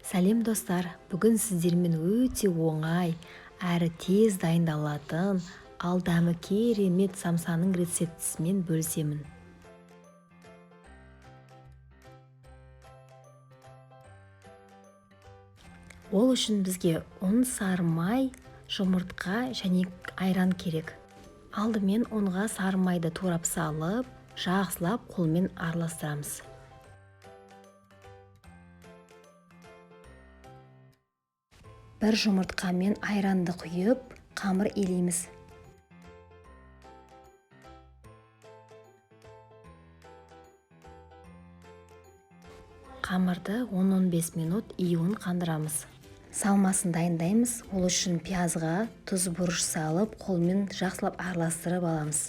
Сәлем достар, бүгін сіздермен өте оңай, әрі тез дайындалатын, ал дәмі керемет самсаның рецептісімен бөлісемін. Ол үшін бізге ұн, сары май, жұмыртқа және айран керек. Алдымен ұнға сары майды турап салып, жақсылап қолмен араластырамыз. Бір жұмыртқамен айранды құйып, қамыр илейміз. Қамырды 10-15 минут июін қандырамыз. Салмасын дайындаймыз. Ол үшін пиязға тұз бұрыш салып, қолмен жақсылап араластырып аламыз.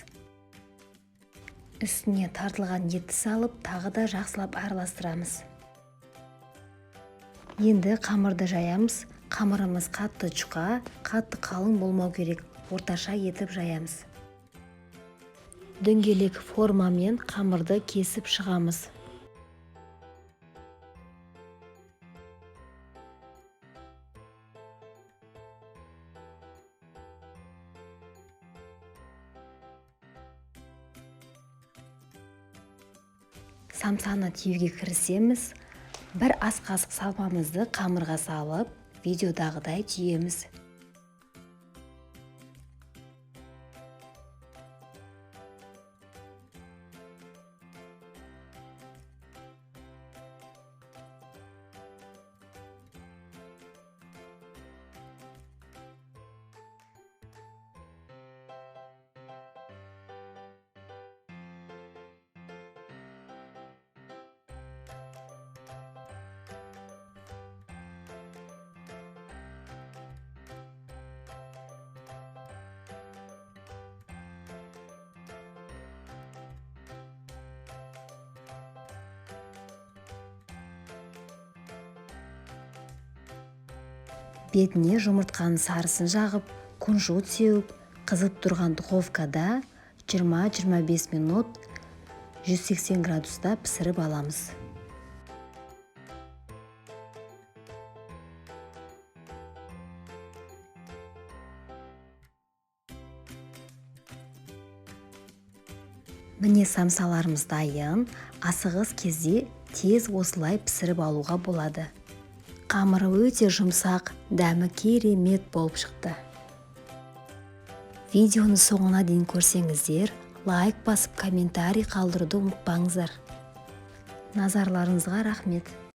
Үстіне тартылған етті салып, тағы да жақсылап араластырамыз. Енді қамырды жаямыз. Қамырымыз қатты жұқа, қатты қалың болмау керек. Орташа етіп жаямыз. Дөңгелек формамен қамырды кесіп шығамыз. Самсаны түйуге кірісеміз. Бір ас қасық салмамызды қамырға салып, видеодағыдай түйеміз. Бетіне жұмыртқаның сарысын жағып, күнжіт сеуіп, қызып тұрған духовкада 20-25 минут 180 градуста пісіріп аламыз. Міне самсаларымыз дайын. Асығыс кезде тез осылай пісіріп алуға болады. Қамыры өте жұмсақ, дәмі керемет болып шықты. Видеоны соңына дейін көрсеңіздер, лайк басып, комментарий қалдыруды ұмытпаңыздар. Назарларыңызға рахмет.